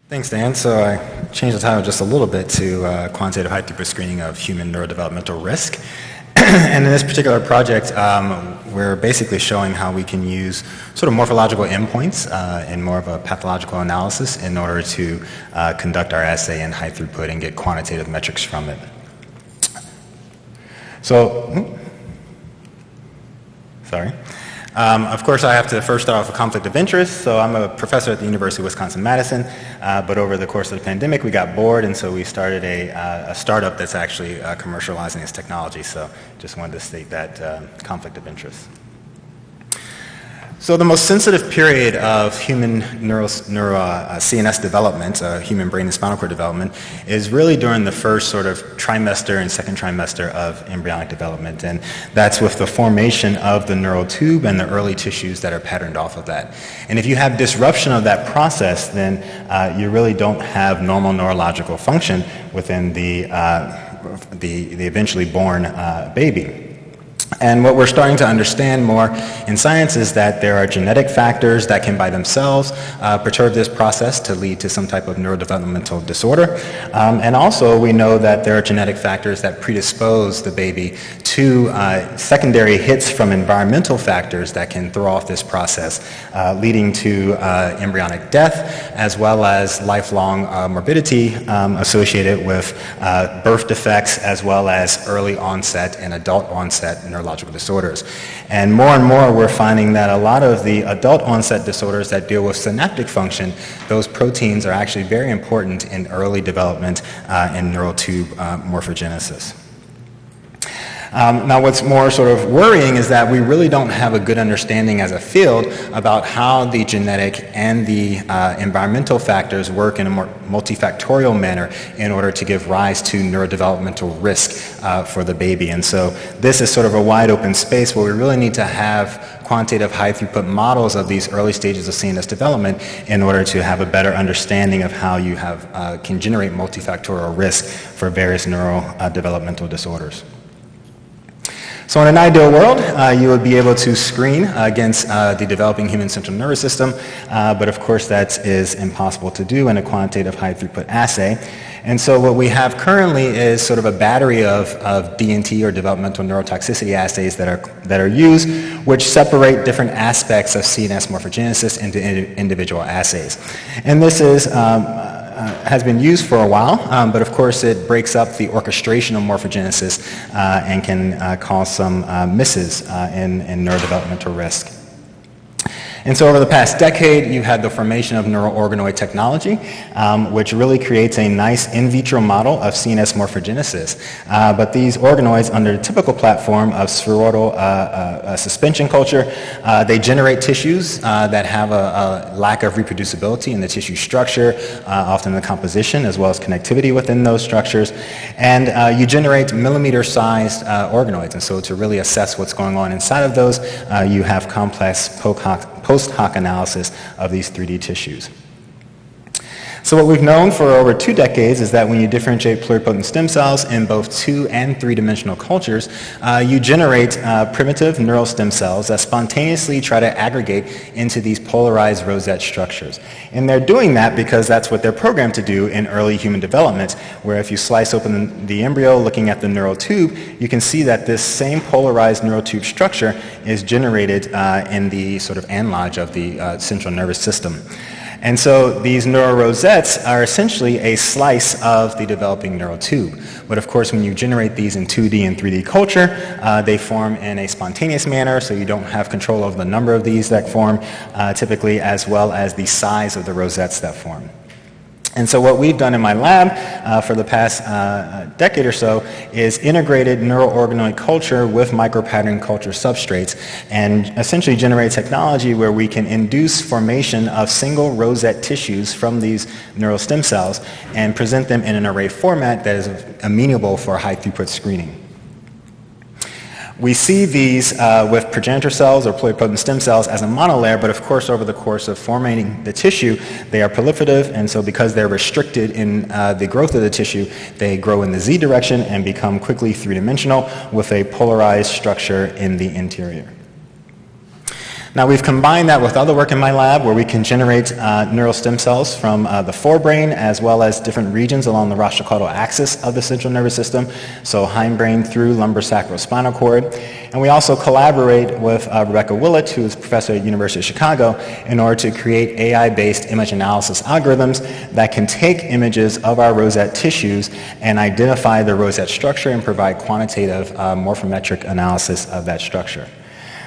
Thanks, Dan. So I changed the title just a little bit to Quantitative High-Throughput Screening of Human Neurodevelopmental Risk. And in this particular project, we're basically showing how we can use sort of morphological endpoints in more of a pathological analysis in order to conduct our assay in high throughput and get quantitative metrics from it. So, sorry. Of course, I have to first start off with conflict of interest. So I'm a professor at the University of Wisconsin-Madison, but over the course of the pandemic, we got bored, and so we started a startup that's actually commercializing this technology. So just wanted to state that conflict of interest. So the most sensitive period of human CNS development, human brain and spinal cord development, is really during the first sort of trimester and second trimester of embryonic development. And that's with the formation of the neural tube and the early tissues that are patterned off of that. And if you have disruption of that process, then you really don't have normal neurological function within the eventually born baby. And what we're starting to understand more in science is that there are genetic factors that can by themselves perturb this process to lead to some type of neurodevelopmental disorder. And also we know that there are genetic factors that predispose the baby to secondary hits from environmental factors that can throw off this process, leading to embryonic death as well as lifelong morbidity associated with birth defects as well as early onset and adult onset neurological disorders. And more we're finding that a lot of the adult onset disorders that deal with synaptic function, those proteins are actually very important in early development in neural tube morphogenesis. Now what's more sort of worrying is that we really don't have a good understanding as a field about how the genetic and the environmental factors work in a more multifactorial manner in order to give rise to neurodevelopmental risk for the baby. And so this is sort of a wide open space where we really need to have quantitative high throughput models of these early stages of CNS development in order to have a better understanding of how you can generate multifactorial risk for various neurodevelopmental disorders. So in an ideal world, you would be able to screen against the developing human central nervous system, but of course that is impossible to do in a quantitative high throughput assay. And so what we have currently is sort of a battery of DNT or developmental neurotoxicity assays that are used, which separate different aspects of CNS morphogenesis into individual assays. And this is has been used for a while, but of course it breaks up the orchestration of morphogenesis and can cause some misses in neurodevelopmental risk. And so over the past decade, you've had the formation of neuroorganoid technology, which really creates a nice in vitro model of CNS morphogenesis. But these organoids, under the typical platform of spheroidal suspension culture, they generate tissues that have a lack of reproducibility in the tissue structure, often the composition, as well as connectivity within those structures. And you generate millimeter-sized organoids. And so to really assess what's going on inside of those, you have complex post hoc analysis of these 3D tissues. So what we've known for over 2 decades is that when you differentiate pluripotent stem cells in both 2- and 3-dimensional cultures, you generate primitive neural stem cells that spontaneously try to aggregate into these polarized rosette structures. And they're doing that because that's what they're programmed to do in early human development, where if you slice open the embryo looking at the neural tube, you can see that this same polarized neural tube structure is generated in the sort of analogue of the central nervous system. And so these neurorosettes are essentially a slice of the developing neural tube. But of course, when you generate these in 2D and 3D culture, they form in a spontaneous manner, so you don't have control over the number of these that form typically, as well as the size of the rosettes that form. And so what we've done in my lab for the past decade or so is integrated neuroorganoid culture with micropattern culture substrates and essentially generate technology where we can induce formation of single rosette tissues from these neural stem cells and present them in an array format that is amenable for high throughput screening. We see these with progenitor cells or pluripotent stem cells as a monolayer, but of course over the course of forming the tissue, they are proliferative, and so because they're restricted in the growth of the tissue, they grow in the Z direction and become quickly 3-dimensional with a polarized structure in the interior. Now we've combined that with other work in my lab where we can generate neural stem cells from the forebrain as well as different regions along the rostrocaudal axis of the central nervous system, so hindbrain through lumbosacrospinal cord. And we also collaborate with Rebecca Willett, who is a professor at the University of Chicago, in order to create AI-based image analysis algorithms that can take images of our rosette tissues and identify the rosette structure and provide quantitative morphometric analysis of that structure.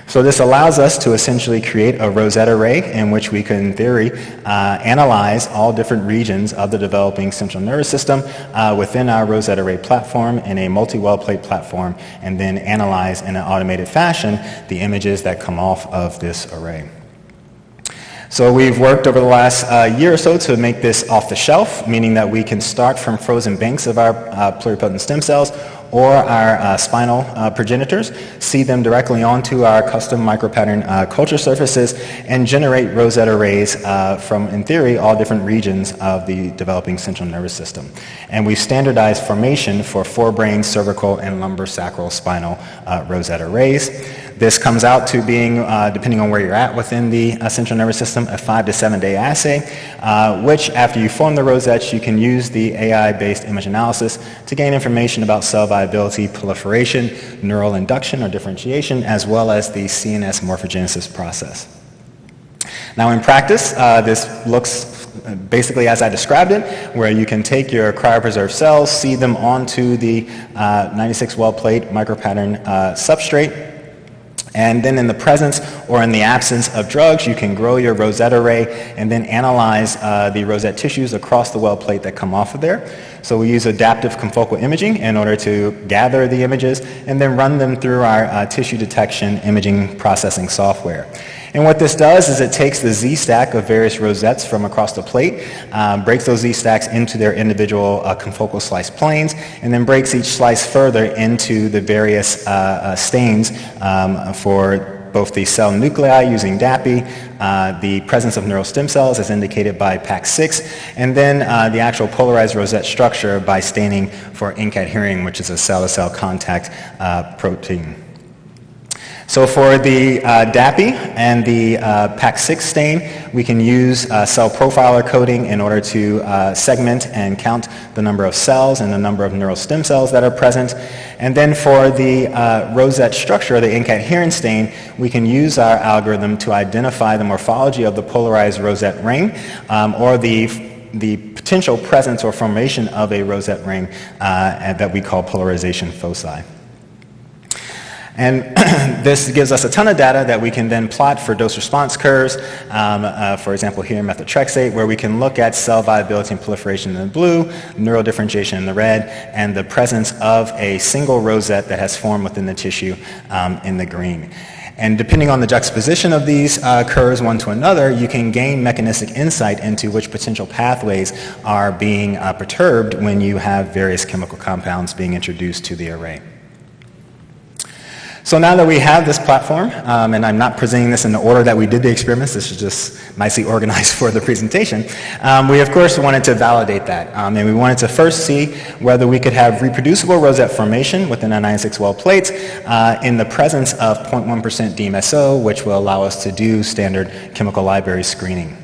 So this allows us to essentially create a rosette array in which we can, in theory, analyze all different regions of the developing central nervous system within our rosette array platform in a multi-well plate platform, and then analyze in an automated fashion the images that come off of this array. So we've worked over the last year or so to make this off the shelf, meaning that we can start from frozen banks of our pluripotent stem cells or our spinal progenitors, see them directly onto our custom micropattern culture surfaces, and generate rosette arrays from, in theory, all different regions of the developing central nervous system. And we've standardized formation for forebrain, cervical, and lumbosacral spinal rosette arrays. This comes out to being, depending on where you're at within the central nervous system, a 5 to 7 day assay, which after you form the rosettes, you can use the AI-based image analysis to gain information about cell viability, proliferation, neural induction or differentiation, as well as the CNS morphogenesis process. Now in practice, this looks basically as I described it, where you can take your cryopreserved cells, seed them onto the 96 well plate micropattern substrate, and then in the presence or in the absence of drugs, you can grow your rosette array and then analyze the rosette tissues across the well plate that come off of there. So we use adaptive confocal imaging in order to gather the images and then run them through our tissue detection imaging processing software. And what this does is it takes the Z-stack of various rosettes from across the plate, breaks those Z-stacks into their individual confocal slice planes, and then breaks each slice further into the various stains for both the cell nuclei using DAPI, the presence of neural stem cells as indicated by PAX6, and then the actual polarized rosette structure by staining for ink-adhering, which is a cell-to-cell contact protein. So for the DAPI and the PAX6 stain, we can use cell profiler coding in order to segment and count the number of cells and the number of neural stem cells that are present. And then for the rosette structure, the ink-adherent stain, we can use our algorithm to identify the morphology of the polarized rosette ring or the potential presence or formation of a rosette ring that we call polarization foci. And this gives us a ton of data that we can then plot for dose response curves, for example here in methotrexate, where we can look at cell viability and proliferation in the blue, neural differentiation in the red, and the presence of a single rosette that has formed within the tissue in the green. And depending on the juxtaposition of these curves one to another, you can gain mechanistic insight into which potential pathways are being perturbed when you have various chemical compounds being introduced to the array. So now that we have this platform, and I'm not presenting this in the order that we did the experiments, this is just nicely organized for the presentation, we of course wanted to validate that. And we wanted to first see whether we could have reproducible rosette formation within our 96 well plates in the presence of 0.1% DMSO, which will allow us to do standard chemical library screening.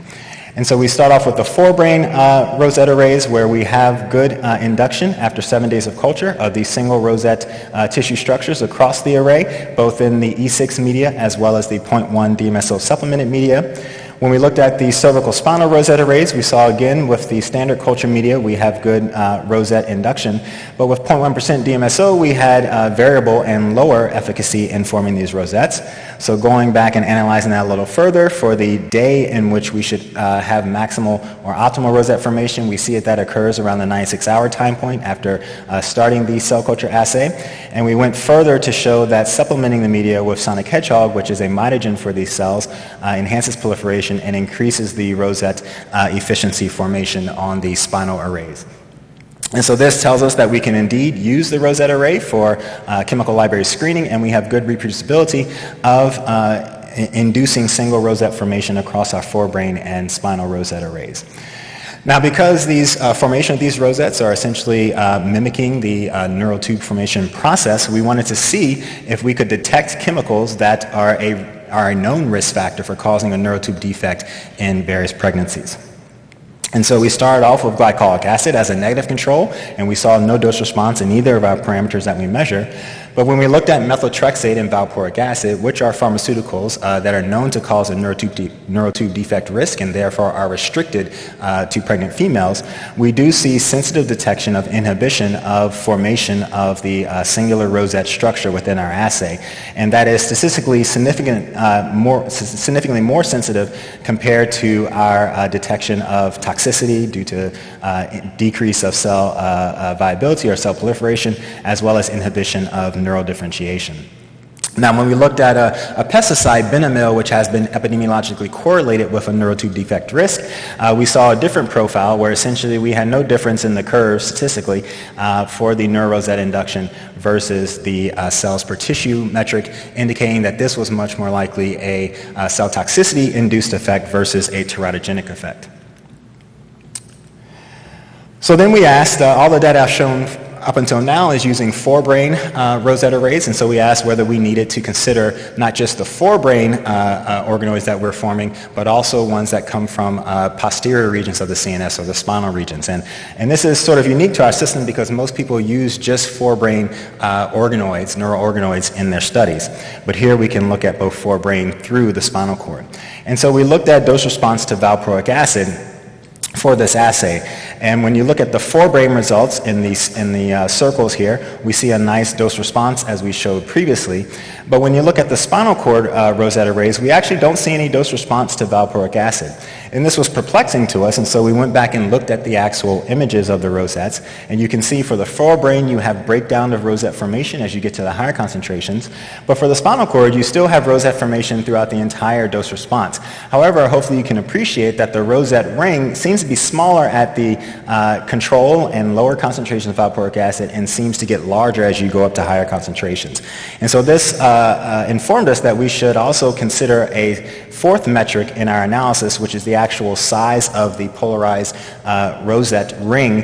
And so we start off with the forebrain rosette arrays where we have good induction after 7 days of culture of these single rosette tissue structures across the array, both in the E6 media as well as the 0.1 DMSO supplemented media. When we looked at the cervical spinal rosette arrays, we saw again with the standard culture media we have good rosette induction, but with 0.1% DMSO we had variable and lower efficacy in forming these rosettes. So going back and analyzing that a little further for the day in which we should have maximal or optimal rosette formation, we see that occurs around the 96-hour time point after starting the cell culture assay. And we went further to show that supplementing the media with sonic hedgehog, which is a mitogen for these cells, enhances proliferation and increases the rosette efficiency formation on the spinal arrays. And so this tells us that we can indeed use the rosette array for chemical library screening, and we have good reproducibility of inducing single rosette formation across our forebrain and spinal rosette arrays. Now, because these formation of these rosettes are essentially mimicking the neural tube formation process, we wanted to see if we could detect chemicals that are a are a known risk factor for causing a neurotube defect in various pregnancies. And so we started off with glycolic acid as a negative control, and we saw no dose response in either of our parameters that we measure. But when we looked at methotrexate and valproic acid, which are pharmaceuticals that are known to cause a neurotube defect risk and therefore are restricted to pregnant females, we do see sensitive detection of inhibition of formation of the singular rosette structure within our assay. And that is statistically significantly more sensitive compared to our detection of toxicity due to decrease of cell viability or cell proliferation, as well as inhibition of neural differentiation. Now, when we looked at a pesticide, Benamil, which has been epidemiologically correlated with a neurotube defect risk, we saw a different profile where essentially we had no difference in the curve statistically for the neurorosette induction versus the cells per tissue metric, indicating that this was much more likely a cell toxicity induced effect versus a teratogenic effect. So then we asked, all the data I've shown up until now is using forebrain rosette arrays, and so we asked whether we needed to consider not just the forebrain organoids that we're forming, but also ones that come from posterior regions of the CNS or the spinal regions. And this is sort of unique to our system because most people use just forebrain organoids, neural organoids in their studies. But here we can look at both forebrain through the spinal cord. And so we looked at dose response to valproic acid for this assay. And when you look at the forebrain results in the circles here, we see a nice dose response as we showed previously. But when you look at the spinal cord rosette arrays, we actually don't see any dose response to valproic acid. And this was perplexing to us, and so we went back and looked at the actual images of the rosettes. And you can see for the forebrain, you have breakdown of rosette formation as you get to the higher concentrations. But for the spinal cord, you still have rosette formation throughout the entire dose response. However, hopefully you can appreciate that the rosette ring seems to be smaller at the control and lower concentrations of valproic acid and seems to get larger as you go up to higher concentrations. And so this informed us that we should also consider a fourth metric in our analysis, which is the actual size of the polarized rosette ring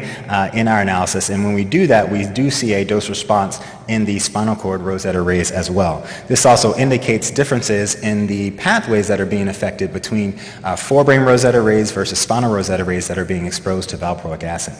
in our analysis. And when we do that, we do see a dose response in the spinal cord rosette arrays as well. This also indicates differences in the pathways that are being affected between forebrain rosette arrays versus spinal rosette arrays that are being exposed to valproic acid.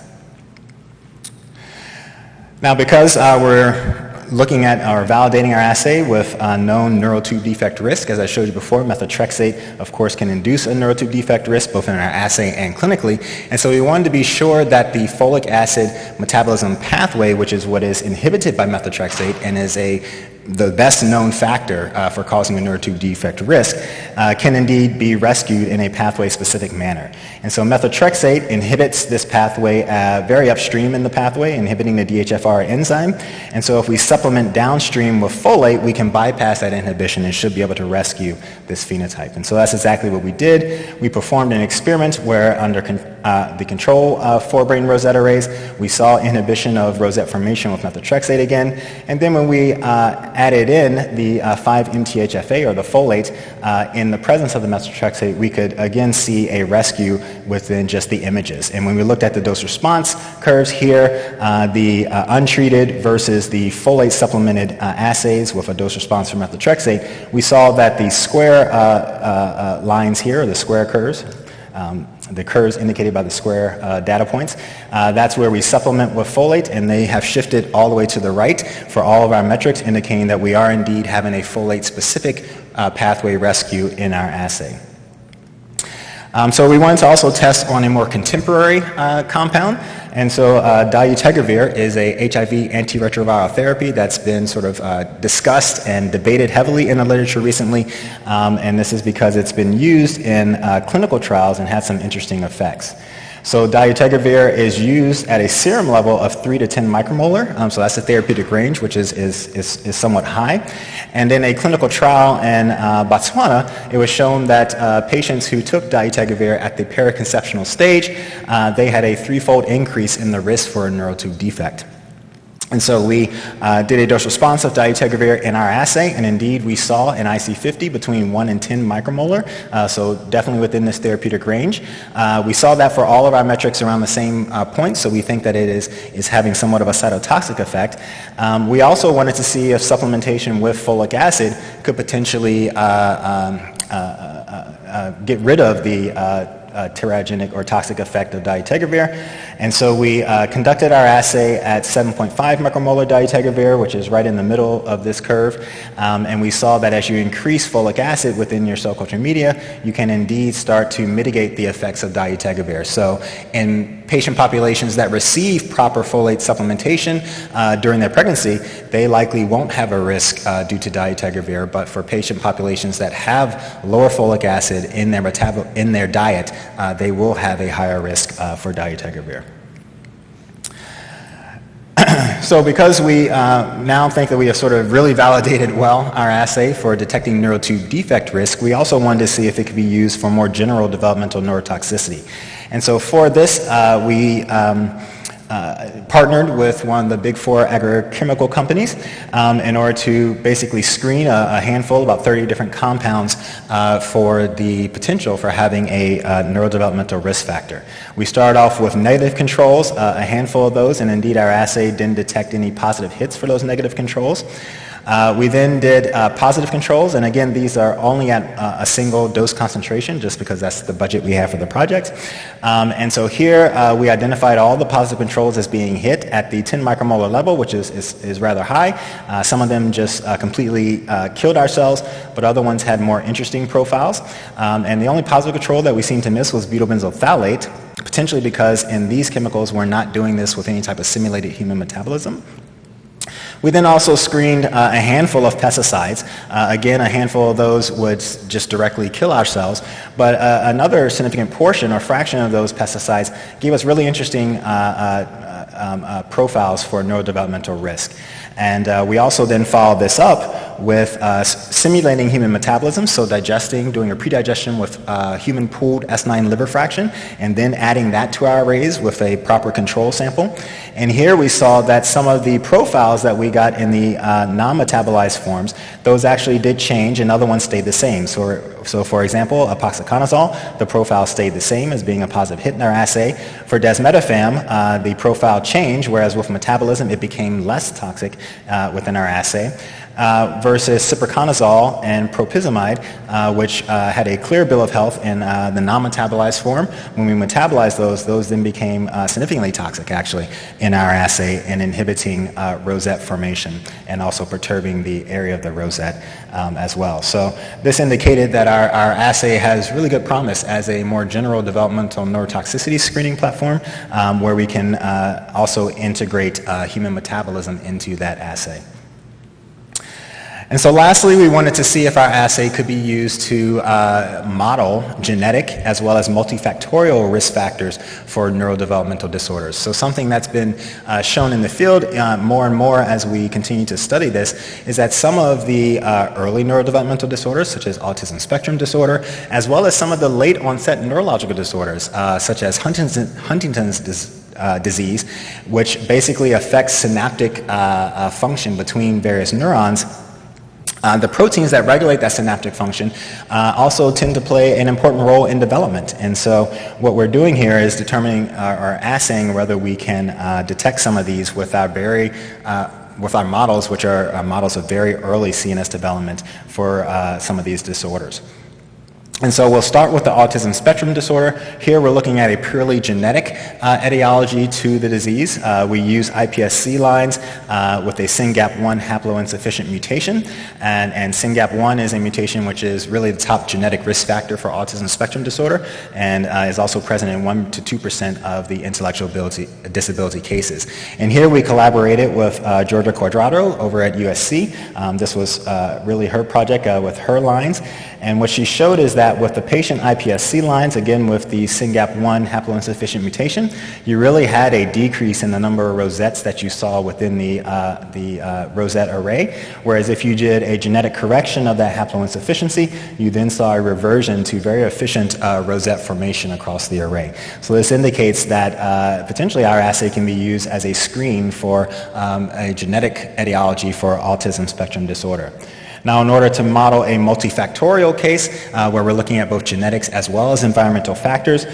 Now, because we're looking at or validating our assay with known neurotube defect risk, as I showed you before, methotrexate, of course, can induce a neurotube defect risk both in our assay and clinically. And so we wanted to be sure that the folic acid metabolism pathway, which is what is inhibited by methotrexate and is the best known factor for causing a neurotube defect risk, can indeed be rescued in a pathway-specific manner. And so methotrexate inhibits this pathway very upstream in the pathway, inhibiting the DHFR enzyme. And so if we supplement downstream with folate, we can bypass that inhibition and should be able to rescue this phenotype. And so that's exactly what we did. We performed an experiment where under the control forebrain rosette arrays, we saw inhibition of rosette formation with methotrexate again. And then when we added in the 5-MTHFA, or the folate, in the presence of the methotrexate, we could again see a rescue within just the images. And when we looked at the dose response curves here, the untreated versus the folate supplemented assays with a dose response for methotrexate, we saw that the square lines here, or the square curves, the curves indicated by the square data points, that's where we supplement with folate, and they have shifted all the way to the right for all of our metrics, indicating that we are indeed having a folate-specific pathway rescue in our assay. So we wanted to also test on a more contemporary compound, and so dolutegravir is a HIV antiretroviral therapy that's been sort of discussed and debated heavily in the literature recently, and this is because it's been used in clinical trials and had some interesting effects. So dolutegravir is used at a serum level of 3 to 10 micromolar, so that's the therapeutic range, which is somewhat high. And in a clinical trial in Botswana, it was shown that patients who took dolutegravir at the periconceptional stage, they had a 3-fold increase in the risk for a neurotube defect. And so we did a dose response of dolutegravir in our assay, and indeed we saw an IC50 between 1 and 10 micromolar, so definitely within this therapeutic range. We saw that for all of our metrics around the same point, so we think that it is having somewhat of a cytotoxic effect. We also wanted to see if supplementation with folic acid could potentially get rid of the teratogenic or toxic effect of dolutegravir. And so we conducted our assay at 7.5 micromolar dolutegravir, which is right in the middle of this curve. And we saw that as you increase folic acid within your cell culture media, you can indeed start to mitigate the effects of dolutegravir. So in patient populations that receive proper folate supplementation during their pregnancy, they likely won't have a risk due to dolutegravir, but for patient populations that have lower folic acid in their diet, they will have a higher risk for dolutegravir. So because we now think that we have sort of really validated well our assay for detecting neurotube defect risk, we also wanted to see if it could be used for more general developmental neurotoxicity. And so for this, we partnered with one of the big 4 agrochemical companies in order to basically screen a handful, about 30 different compounds for the potential for having a neurodevelopmental risk factor. We started off with negative controls, a handful of those, and indeed our assay didn't detect any positive hits for those negative controls. We then did positive controls, and again, these are only at a single dose concentration, just because that's the budget we have for the project. And so here we identified all the positive controls as being hit at the 10 micromolar level, which is rather high. Some of them just completely killed our cells, but other ones had more interesting profiles. And the only positive control that we seemed to miss was butyl phthalate, potentially because in these chemicals we're not doing this with any type of simulated human metabolism. We then also screened a handful of pesticides. Again, a handful of those would just directly kill our cells, but another significant portion or fraction of those pesticides gave us really interesting profiles for neurodevelopmental risk. And we also then followed this up with simulating human metabolism, so digesting, doing a pre-digestion with human pooled S9 liver fraction, and then adding that to our arrays with a proper control sample. And here we saw that some of the profiles that we got in the non-metabolized forms, those actually did change and other ones stayed the same. So for example, epoxyconazole, the profile stayed the same as being a positive hit in our assay. For desmetafam, the profile changed, whereas with metabolism it became less toxic within our assay. Versus ciproconazole and propizamide, which had a clear bill of health in the non-metabolized form. When we metabolized those then became significantly toxic, actually, in our assay and inhibiting rosette formation and also perturbing the area of the rosette as well. So this indicated that our assay has really good promise as a more general developmental neurotoxicity screening platform where we can also integrate human metabolism into that assay. And so lastly, we wanted to see if our assay could be used to model genetic as well as multifactorial risk factors for neurodevelopmental disorders. So something that's been shown in the field more and more as we continue to study this is that some of the early neurodevelopmental disorders, such as autism spectrum disorder, as well as some of the late onset neurological disorders, such as Huntington's disease, which basically affects synaptic function between various neurons, the proteins that regulate that synaptic function also tend to play an important role in development. And so what we're doing here is determining or assaying whether we can detect some of these with our models, which are models of very early CNS development for some of these disorders. And so we'll start with the autism spectrum disorder. Here we're looking at a purely genetic etiology to the disease. We use iPSC lines with a SYNGAP1 haploinsufficient mutation. And SYNGAP1 is a mutation which is really the top genetic risk factor for autism spectrum disorder and is also present in 1 to 2% of the intellectual disability cases. And here we collaborated with Georgia Quadrado over at USC. This was really her project with her lines. And what she showed is that that with the patient iPSC lines, again with the SYNGAP1 haploinsufficient mutation, you really had a decrease in the number of rosettes that you saw within the rosette array, whereas if you did a genetic correction of that haploinsufficiency, you then saw a reversion to very efficient rosette formation across the array. So this indicates that potentially our assay can be used as a screen for a genetic etiology for autism spectrum disorder. Now, in order to model a multifactorial case where we're looking at both genetics as well as environmental factors,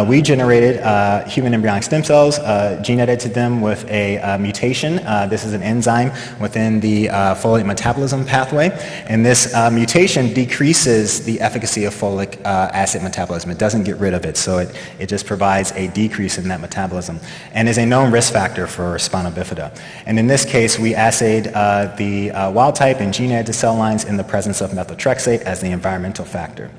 we generated human embryonic stem cells, gene edited them with a mutation. This is an enzyme within the folate metabolism pathway, and this mutation decreases the efficacy of folic acid metabolism. It doesn't get rid of it, so it just provides a decrease in that metabolism and is a known risk factor for spina bifida. And in this case, we assayed the wild type and gene edited cell lines in the presence of methotrexate as the environmental factor.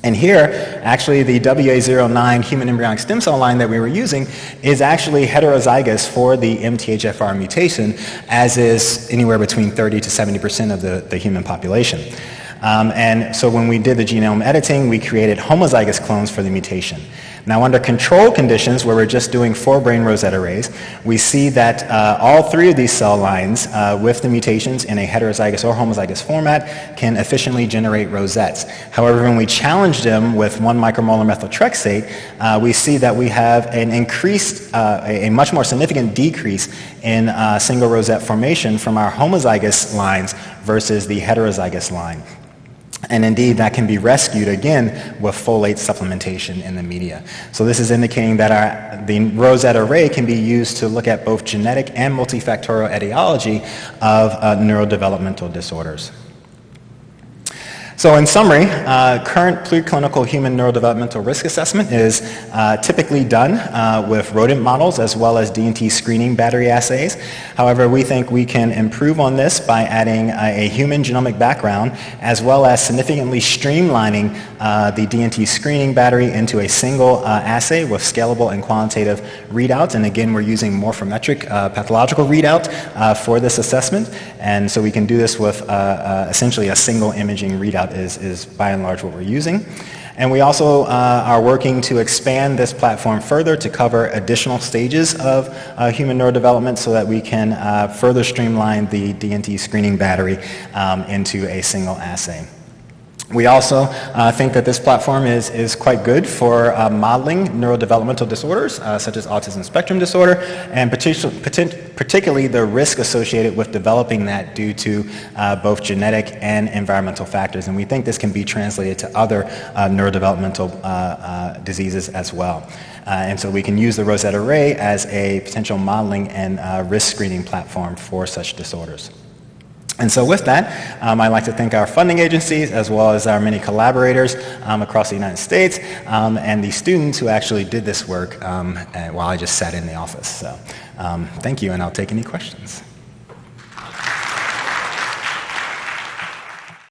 And here, actually, the WA09 human embryonic stem cell line that we were using is actually heterozygous for the MTHFR mutation, as is anywhere between 30 to 70% of the human population. And so when we did the genome editing, we created homozygous clones for the mutation. Now, under control conditions, where we're just doing 4 brain rosette arrays, we see that all 3 of these cell lines with the mutations in a heterozygous or homozygous format can efficiently generate rosettes. However, when we challenge them with 1 micromolar methotrexate, we see that we have an increased, a much more significant decrease in single rosette formation from our homozygous lines versus the heterozygous line. And indeed, that can be rescued again with folate supplementation in the media. So this is indicating that the rosette array can be used to look at both genetic and multifactorial etiology of neurodevelopmental disorders. So in summary, current preclinical human neurodevelopmental risk assessment is typically done with rodent models as well as D&T screening battery assays. However, we think we can improve on this by adding a human genomic background as well as significantly streamlining the D&T screening battery into a single assay with scalable and quantitative readouts. And again, we're using morphometric pathological readout for this assessment. And so we can do this with essentially a single imaging readout is by and large what we're using. And we also are working to expand this platform further to cover additional stages of human neurodevelopment so that we can further streamline the D&T screening battery into a single assay. We also think that this platform is quite good for modeling neurodevelopmental disorders such as autism spectrum disorder, and particularly the risk associated with developing that due to both genetic and environmental factors. And we think this can be translated to other neurodevelopmental diseases as well. And so we can use the Rosette Array as a potential modeling and risk screening platform for such disorders. And so with that, I'd like to thank our funding agencies as well as our many collaborators across the United States and the students who actually did this work while I just sat in the office. So thank you, and I'll take any questions.